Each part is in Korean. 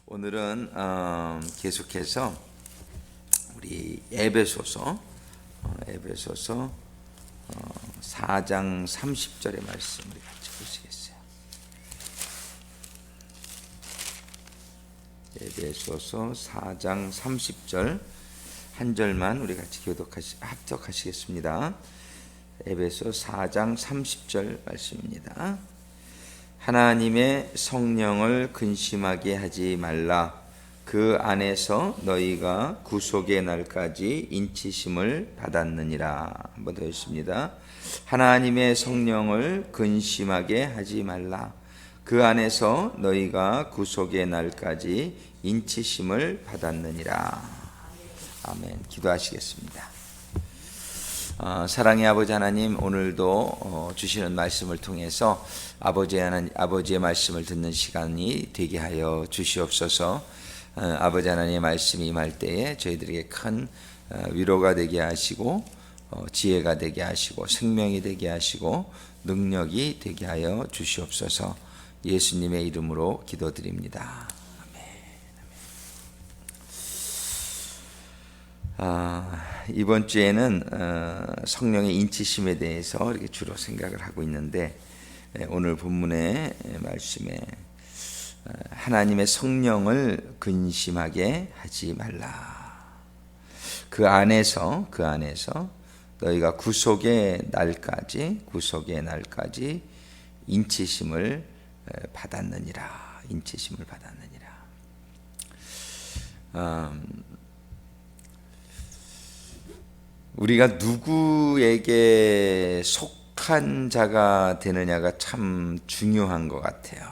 오늘은 계속해서 우리 에베소서 4장 30절의 말씀 우리 같이 보시겠어요? 에베소서 4장 30절 한 절만 우리 같이 합독하시겠습니다. 에베소 4장 30절 말씀입니다. 하나님의 성령을 근심하게 하지 말라. 그 안에서 너희가 구속의 날까지 인치심을 받았느니라. 한번 더 읽습니다. 하나님의 성령을 근심하게 하지 말라. 그 안에서 너희가 구속의 날까지 인치심을 받았느니라. 아멘. 기도하시겠습니다. 사랑의 아버지 하나님, 오늘도 주시는 말씀을 통해서 아버지의 말씀을 듣는 시간이 되게 하여 주시옵소서. 아버지 하나님의 말씀이 임할 때에 저희들에게 큰 위로가 되게 하시고 지혜가 되게 하시고 생명이 되게 하시고 능력이 되게 하여 주시옵소서. 예수님의 이름으로 기도드립니다. 이번 주에는 성령의 인치심에 대해서 이렇게 주로 생각을 하고 있는데, 오늘 본문의 말씀에 하나님의 성령을 근심하게 하지 말라. 그 안에서 너희가 구속의 날까지 인치심을 받았느니라. 우리가 누구에게 속한 자가 되느냐가 참 중요한 것 같아요.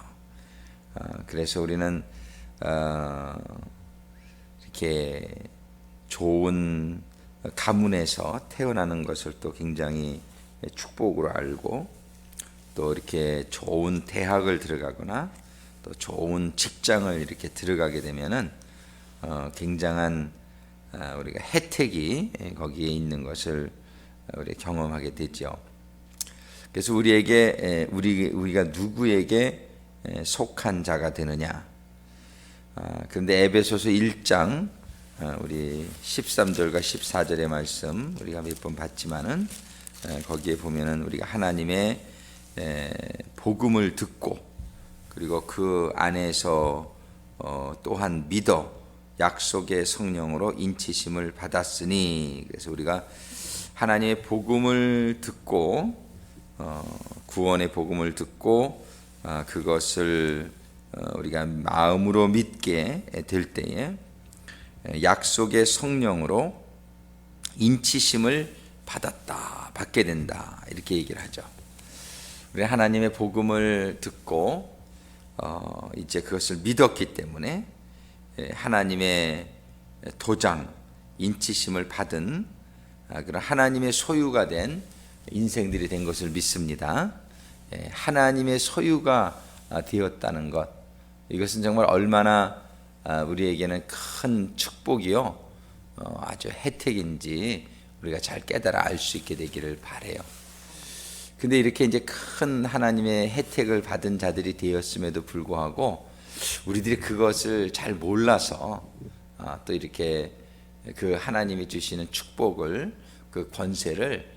그래서 우리는 이렇게 좋은 가문에서 태어나는 것을 또 굉장히 축복으로 알고, 또 이렇게 좋은 대학을 들어가거나 또 좋은 직장을 이렇게 들어가게 되면은 굉장한 우리가 혜택이 거기에 있는 것을 우리 경험하게 되죠. 그래서 우리가 누구에게 속한 자가 되느냐. 그런데 에베소서 1장 우리 13절과 14절의 말씀 우리가 몇 번 봤지만은 거기에 보면은 우리가 하나님의 복음을 듣고, 그리고 그 안에서 또한 믿어 약속의 성령으로 인치심을 받았으니, 그래서 우리가 하나님의 복음을 듣고 구원의 복음을 듣고 그것을 우리가 마음으로 믿게 될 때에 약속의 성령으로 인치심을 받게 된다, 이렇게 얘기를 하죠. 우리 하나님의 복음을 듣고 이제 그것을 믿었기 때문에 하나님의 도장, 인치심을 받은 그런 하나님의 소유가 된 인생들이 된 것을 믿습니다. 하나님의 소유가 되었다는 것, 이것은 정말 얼마나 우리에게는 큰 축복이요, 아주 혜택인지 우리가 잘 깨달아 알 수 있게 되기를 바라요. 근데 이렇게 이제 큰 하나님의 혜택을 받은 자들이 되었음에도 불구하고 우리들이 그것을 잘 몰라서 또 이렇게 그 하나님이 주시는 축복을, 그 권세를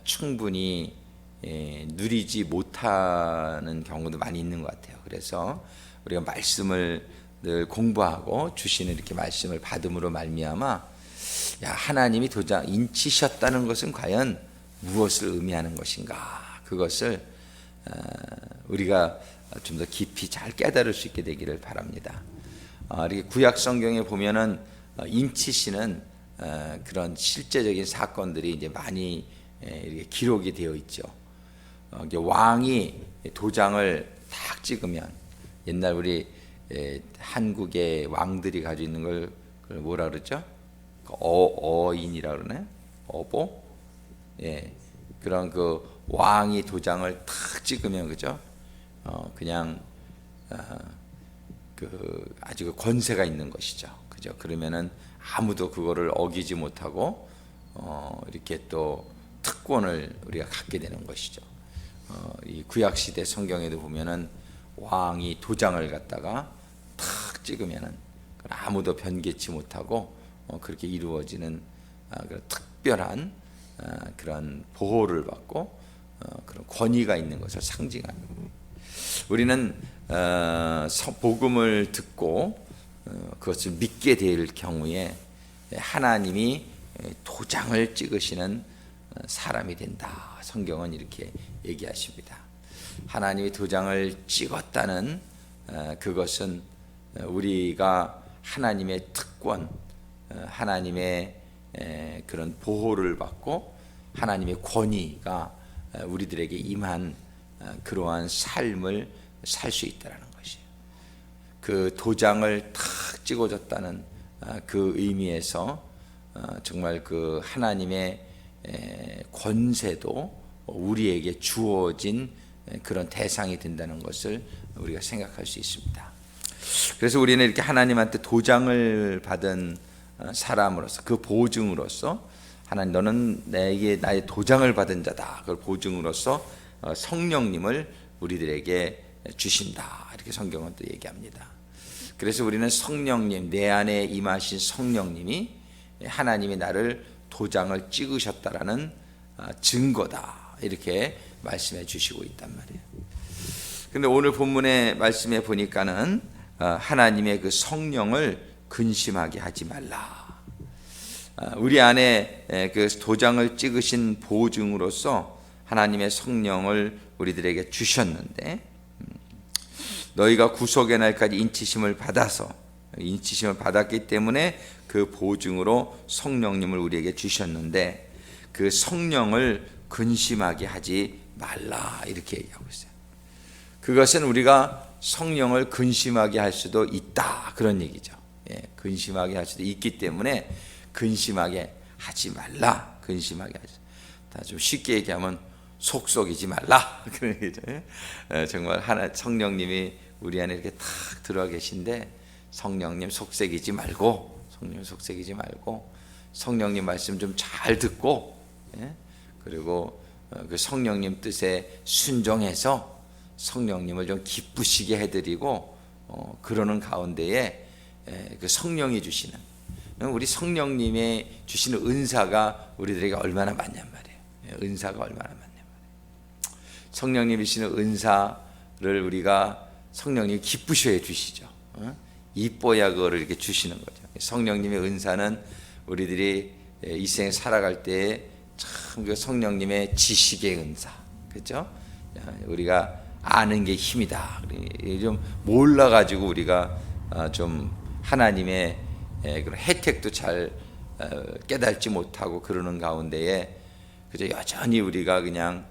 충분히 누리지 못하는 경우도 많이 있는 것 같아요. 그래서 우리가 말씀을 늘 공부하고 주시는 이렇게 말씀을 받음으로 말미암아 하나님이 도장 인치셨다는 것은 과연 무엇을 의미하는 것인가, 그것을 우리가 좀 더 깊이 잘 깨달을 수 있게 되기를 바랍니다. 이렇게 구약 성경에 보면은 인치시는 그런 실제적인 사건들이 이제 많이 이렇게 기록이 되어 있죠. 왕이 도장을 딱 찍으면, 옛날 우리 한국의 왕들이 가지고 있는 걸 뭐라 그러죠? 어인이라 그러네? 어보? 그런 그 왕이 도장을 탁 찍으면, 그죠? 그냥 아주 그 권세가 있는 것이죠, 그죠? 그러면은 아무도 그거를 어기지 못하고 이렇게 또 특권을 우리가 갖게 되는 것이죠. 이 구약 시대 성경에도 보면은 왕이 도장을 갖다가 탁 찍으면은 아무도 변개치 못하고 그렇게 이루어지는 그런 특별한 그런 보호를 받고 그런 권위가 있는 것을 상징하는 거예요. 우리는 복음을 듣고 그것을 믿게 될 경우에 하나님이 도장을 찍으시는 사람이 된다. 성경은 이렇게 얘기하십니다. 하나님이 도장을 찍었다는 그것은 우리가 하나님의 특권, 하나님의 그런 보호를 받고 하나님의 권위가 우리들에게 임한 그러한 삶을 살 수 있다는 것이에요. 그 도장을 탁 찍어줬다는 그 의미에서 정말 그 하나님의 권세도 우리에게 주어진 그런 대상이 된다는 것을 우리가 생각할 수 있습니다. 그래서 우리는 이렇게 하나님한테 도장을 받은 사람으로서, 그 보증으로서, 하나님 너는 내게 나의 도장을 받은 자다, 그걸 보증으로서 성령님을 우리들에게 주신다, 이렇게 성경은 또 얘기합니다. 그래서 우리는 성령님, 내 안에 임하신 성령님이 하나님이 나를 도장을 찍으셨다라는 증거다, 이렇게 말씀해 주시고 있단 말이에요. 근데 오늘 본문의 말씀에 보니까는 하나님의 그 성령을 근심하게 하지 말라. 우리 안에 그 도장을 찍으신 보증으로서 하나님의 성령을 우리들에게 주셨는데, 너희가 구속의 날까지 인치심을 받았기 때문에 그 보증으로 성령님을 우리에게 주셨는데 그 성령을 근심하게 하지 말라, 이렇게 얘기하고 있어요. 그것은 우리가 성령을 근심하게 할 수도 있다, 그런 얘기죠. 근심하게 할 수도 있기 때문에 근심하게 하지 말라. 근심하게 하지. 다 좀 쉽게 얘기하면 속썩이지 말라, 그런 얘기죠. 정말 성령님이 우리 안에 이렇게 탁 들어와 계신데 성령님 속삭이지 말고, 성령님 말씀 좀 잘 듣고, 그리고 그 성령님 뜻에 순종해서 성령님을 좀 기쁘시게 해드리고, 그러는 가운데에 그 성령이 주시는, 우리 성령님의 주시는 은사가 우리들에게 얼마나 많냔 말이에요. 은사가 얼마나 많냔 말이에요. 성령님이 주시는 은사를 우리가 성령님이 기쁘셔야 주시죠. 이뻐야 그거를 이렇게 주시는 거죠. 성령님의 은사는 우리들이 이 생에 살아갈 때 참 그 성령님의 지식의 은사, 그렇죠? 우리가 아는 게 힘이다. 좀 몰라가지고 우리가 좀 하나님의 그런 혜택도 잘 깨닫지 못하고 그러는 가운데에 그저 여전히 우리가 그냥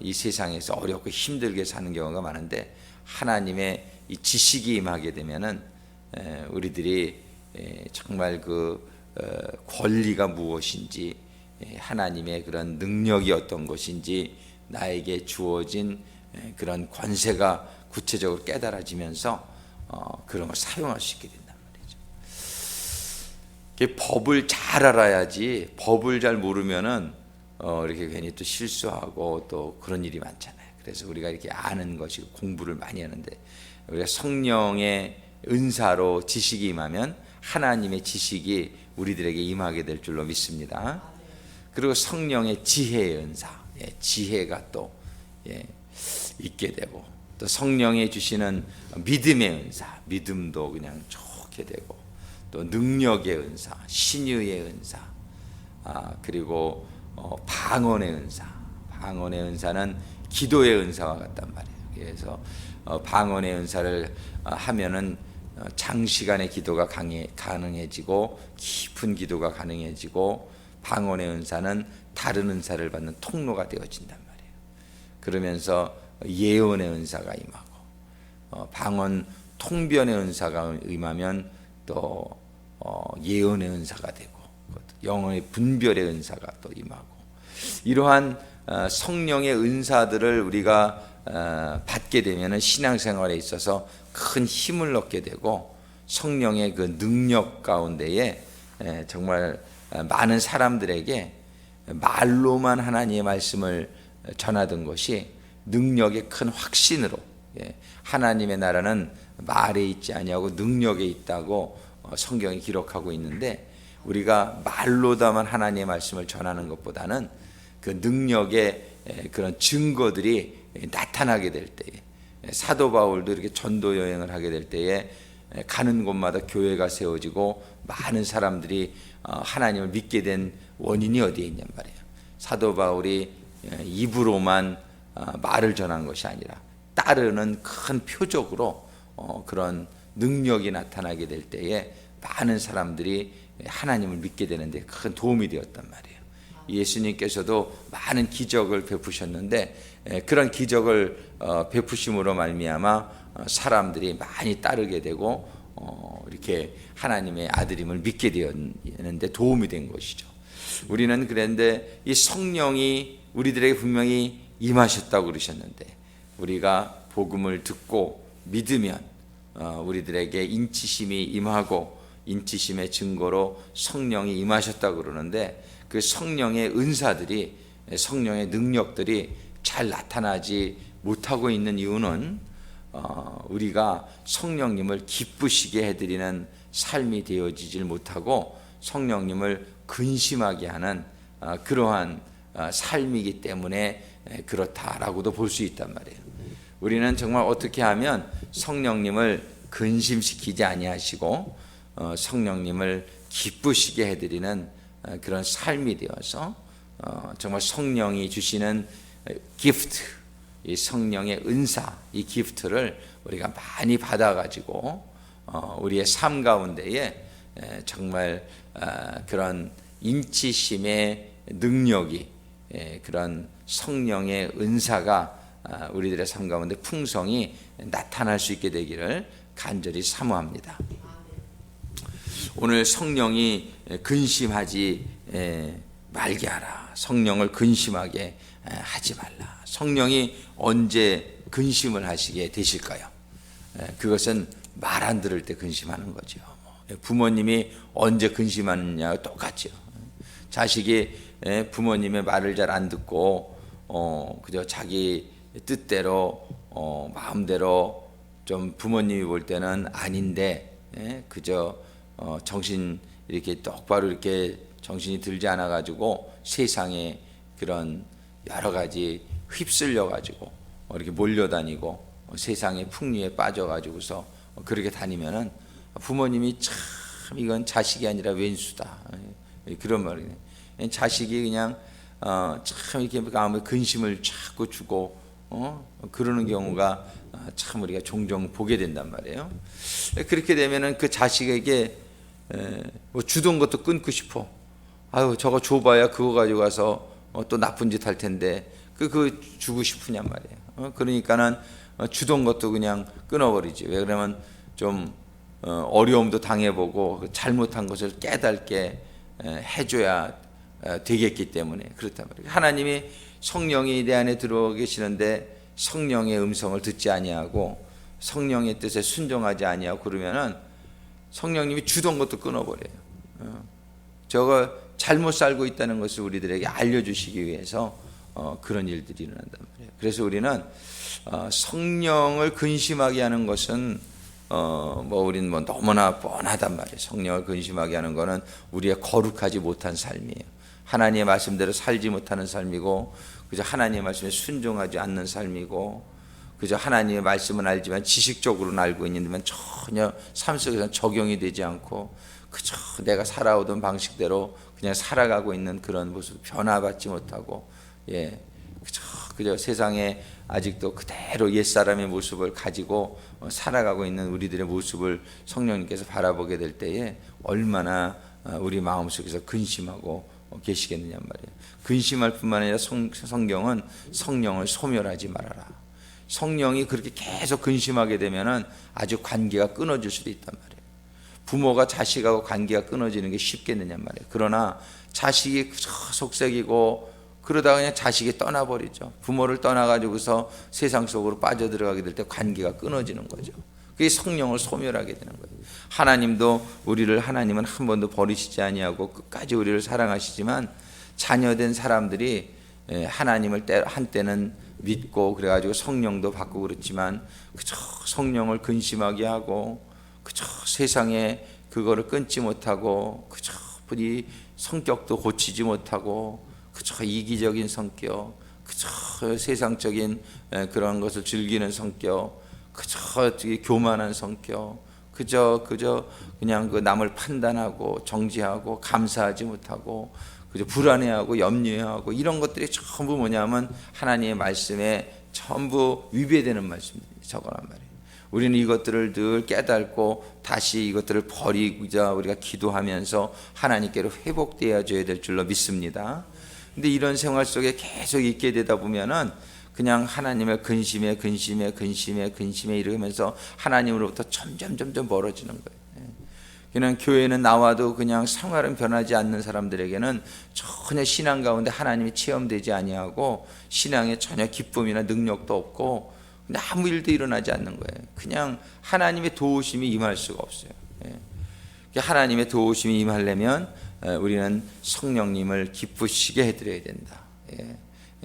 이 세상에서 어렵고 힘들게 사는 경우가 많은데, 하나님의 이 지식이 임하게 되면은 우리들이 정말 그 권리가 무엇인지, 하나님의 그런 능력이 어떤 것인지, 나에게 주어진 그런 권세가 구체적으로 깨달아지면서 그런 걸 사용할 수 있게 된단 말이죠. 법을 잘 알아야지, 법을 잘 모르면은 이렇게 괜히 또 실수하고 또 그런 일이 많잖아요. 그래서 우리가 이렇게 아는 것이, 공부를 많이 하는데, 우리가 성령의 은사로 지식이 임하면 하나님의 지식이 우리들에게 임하게 될 줄로 믿습니다. 그리고 성령의 지혜의 은사, 지혜가 또 있게 되고, 또 성령이 주시는 믿음의 은사, 믿음도 그냥 좋게 되고, 또 능력의 은사, 신유의 은사, 그리고 방언의 은사. 방언의 은사는 기도의 은사와 같단 말이에요. 그래서 방언의 은사를 하면은 장시간의 기도가 가능해지고, 깊은 기도가 가능해지고, 방언의 은사는 다른 은사를 받는 통로가 되어진단 말이에요. 그러면서 예언의 은사가 임하고, 방언 통변의 은사가 임하면 또 예언의 은사가 되고, 영혼의 분별의 은사가 또 임하고, 이러한 성령의 은사들을 우리가 받게 되면 신앙생활에 있어서 큰 힘을 얻게 되고, 성령의 그 능력 가운데에 정말 많은 사람들에게 말로만 하나님의 말씀을 전하던 것이 능력의 큰 확신으로, 하나님의 나라는 말에 있지 아니하고 능력에 있다고 성경이 기록하고 있는데, 우리가 말로다만 하나님의 말씀을 전하는 것보다는 그 능력의 그런 증거들이 나타나게 될 때에, 사도 바울도 이렇게 전도 여행을 하게 될 때에 가는 곳마다 교회가 세워지고 많은 사람들이 하나님을 믿게 된 원인이 어디에 있냔 말이에요. 사도 바울이 입으로만 말을 전한 것이 아니라 따르는 큰 표적으로 그런 능력이 나타나게 될 때에 많은 사람들이 하나님을 믿게 되는데 큰 도움이 되었단 말이에요. 예수님께서도 많은 기적을 베푸셨는데 그런 기적을 베푸심으로 말미암아 사람들이 많이 따르게 되고 이렇게 하나님의 아들임을 믿게 되었는데 도움이 된 것이죠. 우리는 그런데 이 성령이 우리들에게 분명히 임하셨다고 그러셨는데, 우리가 복음을 듣고 믿으면 우리들에게 인치심이 임하고 인치심의 증거로 성령이 임하셨다고 그러는데, 그 성령의 은사들이, 성령의 능력들이 잘 나타나지 못하고 있는 이유는 우리가 성령님을 기쁘시게 해드리는 삶이 되어지질 못하고 성령님을 근심하게 하는 그러한 삶이기 때문에 그렇다라고도 볼 수 있단 말이에요. 우리는 정말 어떻게 하면 성령님을 근심시키지 아니하시고 성령님을 기쁘시게 해드리는 그런 삶이 되어서 정말 성령이 주시는 기프트, 이 성령의 은사, 이 기프트를 우리가 많이 받아가지고 우리의 삶 가운데에 정말 그런 인치심의 능력이, 그런 성령의 은사가 우리들의 삶 가운데 풍성히 나타날 수 있게 되기를 간절히 사모합니다. 오늘 성령이 근심하지 말게 하라. 성령을 근심하게 하지 말라. 성령이 언제 근심을 하시게 되실까요? 그것은 말 안 들을 때 근심하는 거죠. 부모님이 언제 근심하느냐 똑같죠. 자식이 부모님의 말을 잘 안 듣고 그저 자기 뜻대로 마음대로 좀 부모님이 볼 때는 아닌데 그저 정신 이렇게 똑바로 이렇게 정신이 들지 않아 가지고 세상에 그런 여러 가지 휩쓸려 가지고 이렇게 몰려다니고 세상의 풍류에 빠져 가지고서 그렇게 다니면은 부모님이 참 이건 자식이 아니라 왼수다 그런 말이네. 자식이 그냥 참 이렇게 마음에 근심을 자꾸 주고 그러는 경우가 참 우리가 종종 보게 된단 말이에요. 그렇게 되면은 그 자식에게 뭐 주던 것도 끊고 싶어. 아유 저거 줘봐야 그거 가지고 가서 또 나쁜 짓 할 텐데 그거 주고 싶으냔 말이에요. 그러니까는 주던 것도 그냥 끊어버리지. 왜 그러면 좀 어려움도 당해보고 잘못한 것을 깨닫게 해줘야 되겠기 때문에 그렇단 말이에요. 하나님이 성령이 내 안에 들어와 계시는데 성령의 음성을 듣지 아니하고 성령의 뜻에 순종하지 아니하고 그러면은 성령님이 주던 것도 끊어버려요. 저거 잘못 살고 있다는 것을 우리들에게 알려주시기 위해서 그런 일들이 일어난단 말이에요. 그래서 우리는 성령을 근심하게 하는 것은 우리는 너무나 뻔하단 말이에요. 성령을 근심하게 하는 것은 우리의 거룩하지 못한 삶이에요. 하나님의 말씀대로 살지 못하는 삶이고 그저 하나님의 말씀에 순종하지 않는 삶이고 그저 하나님의 말씀은 알지만 지식적으로는 알고 있는데 전혀 삶 속에서 적용이 되지 않고 그저 내가 살아오던 방식대로 그냥 살아가고 있는 그런 모습 변화받지 못하고 그저 세상에 아직도 그대로 옛사람의 모습을 가지고 살아가고 있는 우리들의 모습을 성령님께서 바라보게 될 때에 얼마나 우리 마음속에서 근심하고 계시겠느냐 말이에요. 근심할 뿐만 아니라 성경은 성령을 소멸하지 말아라. 성령이 그렇게 계속 근심하게 되면은 아주 관계가 끊어질 수도 있단 말이에요. 부모가 자식하고 관계가 끊어지는 게 쉽겠느냐 말이에요. 그러나 자식이 속색이고 그러다가 그냥 자식이 떠나버리죠. 부모를 떠나가지고서 세상 속으로 빠져들어가게 될 때 관계가 끊어지는 거죠. 그게 성령을 소멸하게 되는 거예요. 하나님도 하나님은 한 번도 버리시지 아니하고 끝까지 우리를 사랑하시지만 자녀된 사람들이 하나님을 한때는 믿고 그래가지고 성령도 받고 그렇지만 그저 성령을 근심하게 하고 그저 세상에 그거를 끊지 못하고 그저 이 성격도 고치지 못하고 그저 이기적인 성격, 그저 세상적인 그런 것을 즐기는 성격, 그저 교만한 성격, 그저 그냥 그 남을 판단하고 정죄하고 감사하지 못하고 그저 불안해하고 염려하고 이런 것들이 전부 뭐냐면 하나님의 말씀에 전부 위배되는 말씀입니다. 저거란 말이에요. 우리는 이것들을 늘 깨닫고 다시 이것들을 버리자 우리가 기도하면서 하나님께로 회복되어야 될 줄로 믿습니다. 근데 이런 생활 속에 계속 있게 되다 보면은 그냥 하나님을 근심해 이러면서 하나님으로부터 점점 멀어지는 거예요. 그냥 교회는 나와도 그냥 생활은 변하지 않는 사람들에게는 전혀 신앙 가운데 하나님이 체험되지 아니하고 신앙에 전혀 기쁨이나 능력도 없고 그냥 아무 일도 일어나지 않는 거예요. 그냥 하나님의 도우심이 임할 수가 없어요. 하나님의 도우심이 임하려면 우리는 성령님을 기쁘시게 해드려야 된다.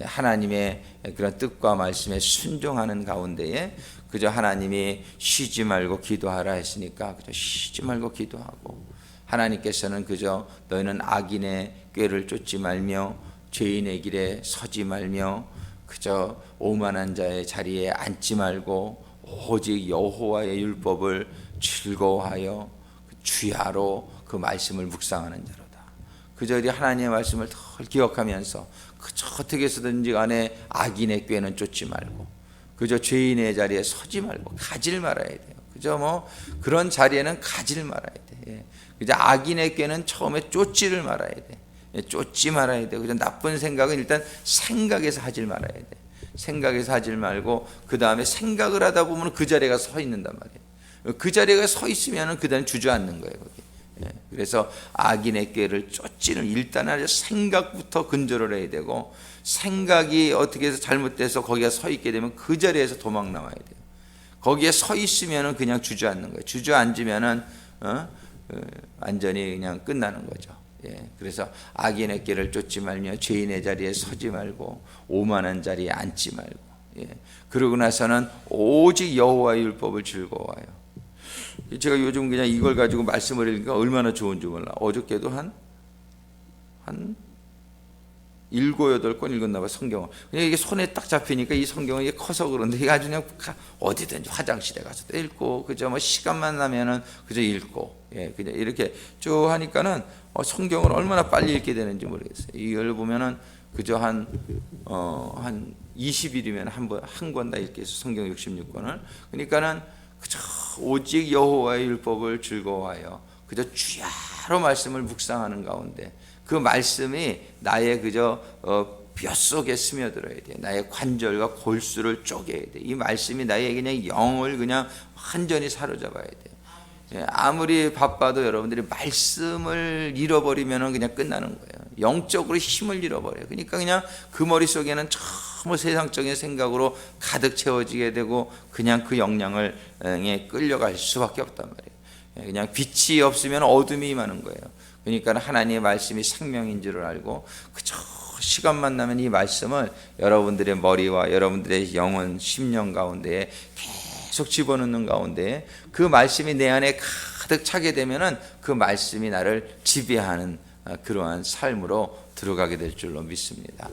하나님의 그런 뜻과 말씀에 순종하는 가운데에 그저 하나님이 쉬지 말고 기도하라 했으니까 그저 쉬지 말고 기도하고, 하나님께서는 그저 너희는 악인의 꾀를 쫓지 말며 죄인의 길에 서지 말며 그저 오만한 자의 자리에 앉지 말고 오직 여호와의 율법을 즐거워하여 주야로 그 말씀을 묵상하는 자로다. 그저 하나님의 말씀을 덜 기억하면서 그저 어떻게 해서든지 간에 악인의 꾀는 쫓지 말고 그저 죄인의 자리에 서지 말고 가질 말아야 돼요. 그저 뭐 그런 자리에는 가질 말아야 돼. 그저 악인의 꾀는 처음에 쫓지를 말아야 돼. 쫓지 말아야 돼. 그저 나쁜 생각은 일단 생각에서 하질 말아야 돼. 생각에서 하질 말고 그 다음에 생각을 하다 보면 그 자리에 가서 서 있는단 말이에요. 그 자리에 가서 서 있으면 그 다음에 주저앉는 거예요. 거기. 그래서 악인의 꾀를 쫓지는 일단 생각부터 근절을 해야 되고, 생각이 어떻게 해서 잘못돼서 거기에 서 있게 되면 그 자리에서 도망 나와야 돼요. 거기에 서 있으면 그냥 주저앉는 거예요. 주저앉으면 완전히 그냥 끝나는 거죠. 그래서 악인의 길을 쫓지 말며 죄인의 자리에 서지 말고 오만한 자리에 앉지 말고, 그러고 나서는 오직 여호와의 율법을 즐거워하여. 제가 요즘 그냥 이걸 가지고 말씀을 읽으니까 얼마나 좋은지 몰라. 어저께도 한 7, 8권 읽었나 봐, 성경을. 그냥 이게 손에 딱 잡히니까 이 성경은 이게 커서 그런데 이게 아주 그냥 어디든지 화장실에 가서도 읽고 그저 뭐 시간만 나면은 그저 읽고, 그냥 이렇게 쭉 하니까는 성경을 얼마나 빨리 읽게 되는지 모르겠어요. 이걸 보면은 그저 한 20일이면 한 권 다 읽게 해서 성경 66권을. 그러니까는 그저 오직 여호와의 율법을 즐거워하여 그저 주야로 말씀을 묵상하는 가운데 그 말씀이 나의 그저 뼛속에 스며들어야 돼. 나의 관절과 골수를 쪼개야 돼. 이 말씀이 나의 그냥 영을 그냥 완전히 사로잡아야 돼. 아무리 바빠도 여러분들이 말씀을 잃어버리면 그냥 끝나는 거예요. 영적으로 힘을 잃어버려요. 그러니까 그냥 그 머릿속에는 전부 세상적인 생각으로 가득 채워지게 되고 그냥 그 영향에 끌려갈 수밖에 없단 말이에요. 그냥 빛이 없으면 어둠이 임하는 거예요. 그러니까 하나님의 말씀이 생명인 줄을 알고 그저 시간만 나면 이 말씀을 여러분들의 머리와 여러분들의 영혼, 심령 가운데에 계속 집어넣는 가운데 그 말씀이 내 안에 가득 차게 되면은 그 말씀이 나를 지배하는 그러한 삶으로 들어가게 될 줄로 믿습니다.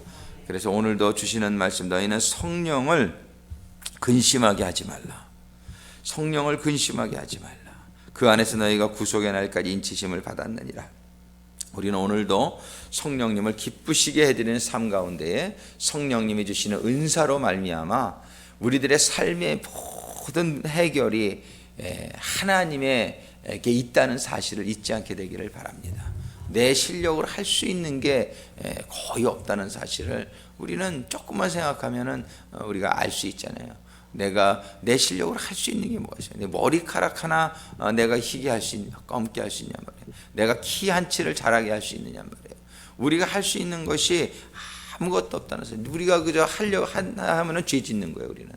그래서 오늘도 주시는 말씀, 너희는 성령을 근심하게 하지 말라. 성령을 근심하게 하지 말라. 그 안에서 너희가 구속의 날까지 인치심을 받았느니라. 우리는 오늘도 성령님을 기쁘시게 해드리는 삶 가운데에 성령님이 주시는 은사로 말미암아 우리들의 삶의 모든 해결이 하나님에게 있다는 사실을 잊지 않게 되기를 바랍니다. 내 실력으로 할 수 있는 게 거의 없다는 사실을 우리는 조금만 생각하면은 우리가 알 수 있잖아요. 내가 내 실력으로 할 수 있는 게 무엇이야? 내 머리카락 하나 내가 희게 할 수 있냐, 검게 할 수 있냐 말이에요. 내가 키 한 치를 자라게 할 수 있느냐 말이에요. 우리가 할 수 있는 것이 아무것도 없다는 사실. 우리가 그저 하려고 하면은 죄 짓는 거예요, 우리는.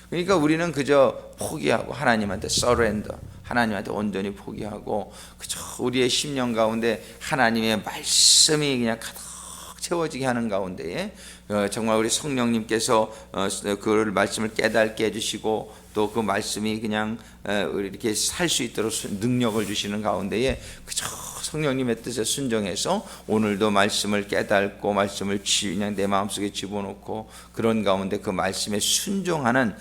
그러니까 우리는 그저 포기하고 하나님한테 서렌더, 하나님한테 온전히 포기하고 그저 우리의 심령 가운데 하나님의 말씀이 그냥 가득 채워지게 하는 가운데에 정말 우리 성령님께서 그 말씀을 깨닫게 해주시고 또 그 말씀이 그냥 이렇게 살 수 있도록 능력을 주시는 가운데에 그저 성령님의 뜻에 순종해서 오늘도 말씀을 깨닫고 말씀을 그냥 내 마음속에 집어넣고 그런 가운데 그 말씀에 순종하는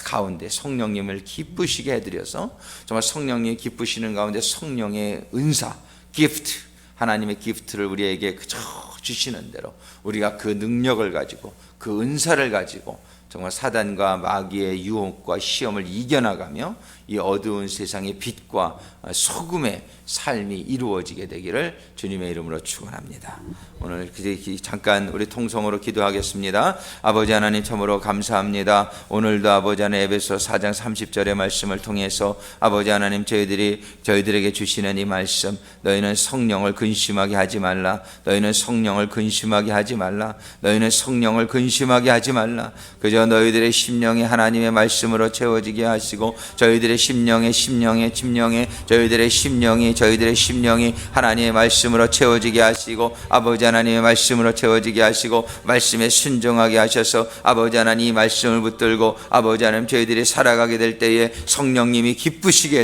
가운데 성령님을 기쁘시게 해드려서 정말 성령님이 기쁘시는 가운데 성령의 은사, 기프트, 하나님의 기프트를 우리에게 그저 주시는 대로 우리가 그 능력을 가지고 그 은사를 가지고 정말 사단과 마귀의 유혹과 시험을 이겨나가며 이 어두운 세상의 빛과 소금의 삶이 이루어지게 되기를 주님의 이름으로 축원합니다. 오늘 잠깐 우리 통성으로 기도하겠습니다. 아버지 하나님 참으로 감사합니다. 오늘도 아버지 하나님 에베소 4장 30절의 말씀을 통해서 아버지 하나님 저희들에게 주시는 이 말씀, 너희는 성령을 근심하게 하지 말라. 너희는 성령을 근심하게 하지 말라. 너희는 성령을 근심하게 하지 말라. 그저 너희들의 심령이 하나님의 말씀으로 채워지게 하시고 저희들의 심령에 저희들의 심령이 하나님의 말씀으로 채워지게 하시고 아버지 하나님의 말씀으로 채워지게 하시고 말씀에 순종하게 하셔서 아버지 하나님 이 말씀을 붙들고 아버지 하나님 저희들이 살아가게 될 때에 성령님을 기쁘시게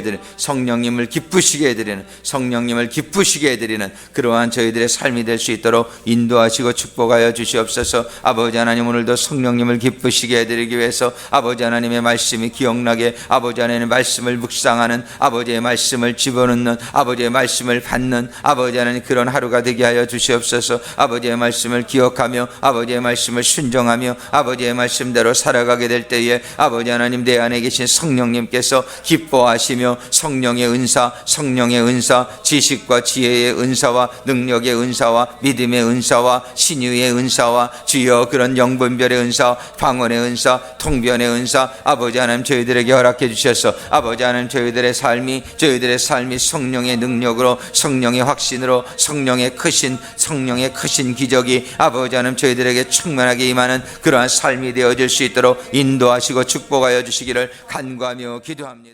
해드리는 그러한 저희들의 삶이 될 수 있도록 인도하시고 축복하여 주시옵소서. 아버지 하나님 오늘도 성령님을 기쁘시게 해드리기 위해서 아버지 하나님의 말씀이 기억나게 아버지 하나님의 말씀을 묵상하는 아버지의 말씀을 집어넣는 아버지의 말씀을 받는 아버지 하나님 그런 하루가 되게 하여 주시옵소서. 아버지의 말씀을 기억하며 아버지의 말씀을 순종하며 아버지의 말씀대로 살아가게 될 때에 아버지 하나님 내 안에 계신 성령님께서 기뻐하시며 성령의 은사, 지식과 지혜의 은사와 능력의 은사와 믿음의 은사와 신유의 은사와 주여 그런 영분별의 은사, 방언의 은사, 통변의 은사 아버지 하나님 저희들에게 허락해 주셔서 아버지 하나님 저희들의 삶이 성령의 능력으로 성령의 확신으로 성령의 크신 기적이 아버지 하나님 저희들에게 충만하게 임하는 그러한 삶이 되어질 수 있도록 인도하시고 축복하여 주시기를 간구하며 기도합니다.